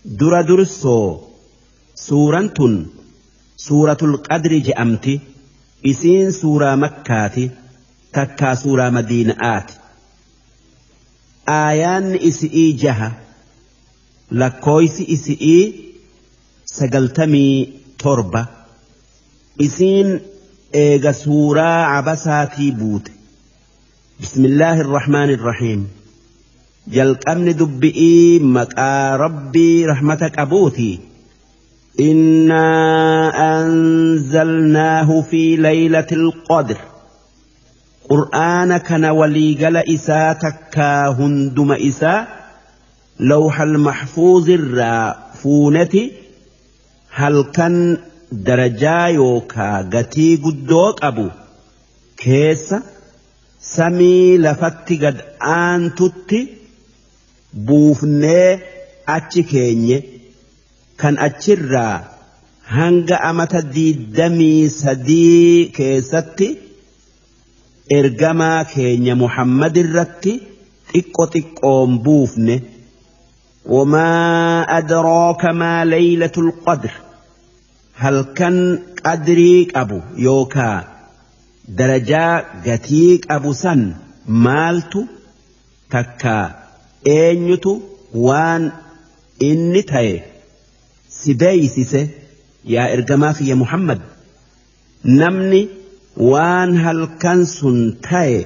dura dursoo suuraan tun suuratul qadri je'amti isiin suuraa makkaati takkaa suuraa madiinaati aayaanni isi'ii 6 lakkooysi isi'ii 97 isiin eega suuraa abasaatii buute bismillaahi irrahmaani irrahiim jalqabni dubbi'ii maqaa rabbii rahmata qabuuti إنا أنزلناه في ليلة القدر قرآن كان وليقل إساء تكاهن دم إساء لوح المحفوظ الرافونة هل كان درجا يوكا قتي قدوك أبو كيس سمي لفت قد آن تتي بوفني أتشكيني kan achirraa hanga amata 23 keessatti ergamaa keenya Muhammad irratti xiqqoon buufne wamaa adraaka maa laylatul qadr halkan qadrii qabu yookaa darajaa gatii qabu san maaltu takkaa eenyutu waan inni ta'e sibeeysise yaa ergamaa kiyya Muhammad namni waan halkan sun ta'e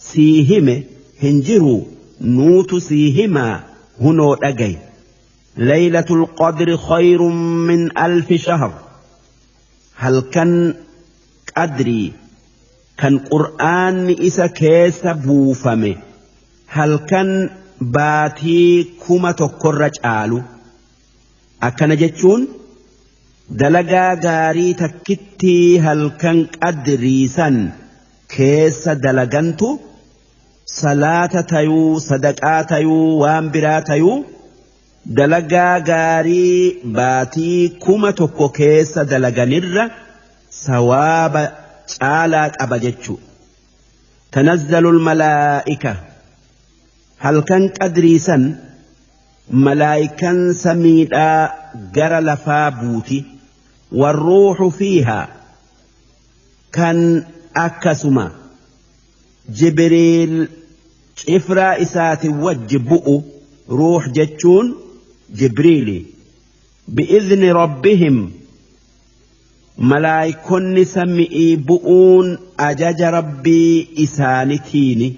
sii hime hin jiru nuutu sii himaa hunoo dhagay laylatul qadri khayrun min 1000 shahr halkan qadrii kan qur'aanni isa keessa buufame halkan baatii 1,000 caalu akkana jechuun dalagaa gaarii takkittii halkan qadriisan keessa dalagantu salaata tayuu sadaqaa tayuu waan biraa tayuu dalagaa gaarii baatii 1,000 keessa dalaganirra sawaaba caalaa qaba jechuu tanazzalul malaa'ika halkan qadriisan ملائكا سميدا جرى لفا بوتي والروح فيها كان أكسما جبريل إفرا إسات وجبؤ روح جتشون جبريلي بإذن ربهم ملائكون سمئي بؤون أجج ربي إسانتيني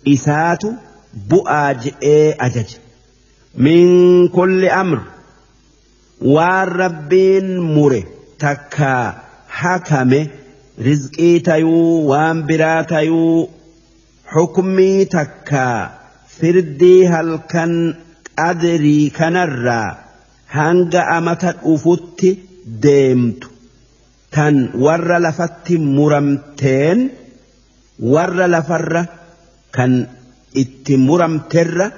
إسات بؤاج أجج من كل أمر والربين مره تكا حكمه رزقي تيو وانبرا تيو حكمي تكا فردي هل كان أدري كنرا هنگ أمتا أفت ديمت تن ور لفت مرمتين ور لفر كان اتمرمتر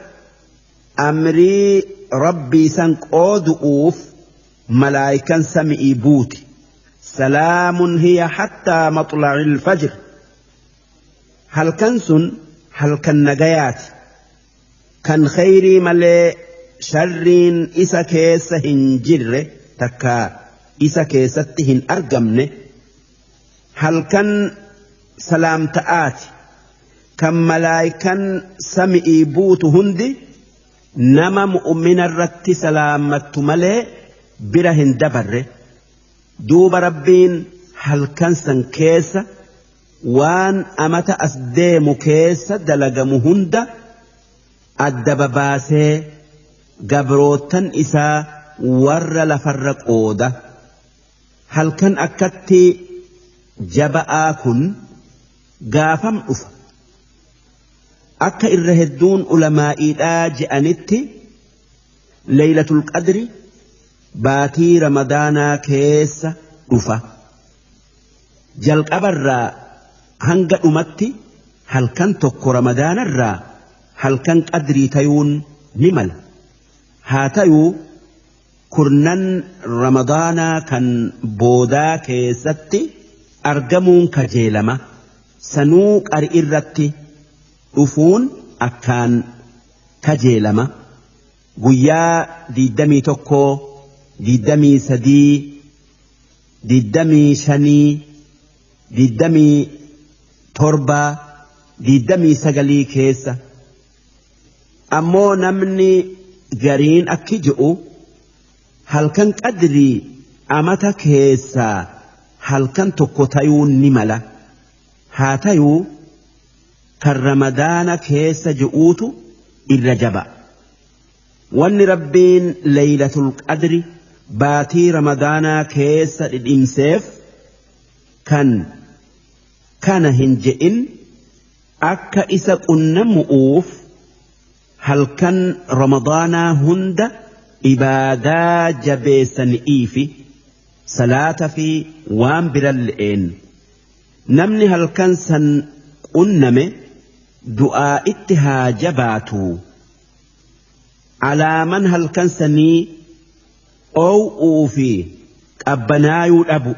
أمري ربي سنقود أوف ملائكا سمئي بوتي سلام هي حتى مطلع الفجر هل كنسن هل كان نجيات كان خيري ملي شرين إسا كيسهن جر تكا إسا كيستهن أرقمن هل كان سلام تآتي كم ملائكا سمئي بوت هندي نما مؤمن الرت سلامت ملئ برهن دبر دوب ربين هل كنسن كيس وان أمت أسديم كيس دلق مهند الدب باسي قبروتن إسا ور لفرق أودا هل كان أكتي جبآكن قافم أفا akka irra hedduun ulamaa'iidhaa je'anitti laylatul qadri baatii ramadaanaa keessa dhufa jalqabarraa hanga dhumatti halkan tokko ramadaanarraa halkan qadrii tayuun ni mala haa tayuu kurnan ramadaanaa kan boodaa keessatti argamuun kajeelama sanuu qari irratti dhufuun akkaan kajeelama guyyaa 21 23 25 27 29 keessa ammoo namni gariin akki ji'u halkan qadrii amata keessaa halkan tokko tayuu ni mala haa tayuu kan ramadaana keessa ji'uutu irra jaba wanni rabbiin laylatul qadri baatii ramadaanaa keessa dhidhimseef kan kana hin je'in akka isa qunnamu'uuf halkan ramadaanaa hunda ibaadaa jabeessanii fi salaata fi waan biran le'een namni halkan san qunname du'aa itti haa jabaatu alaaman halkan sanii oow'uu fi qabbanaayuu dhabu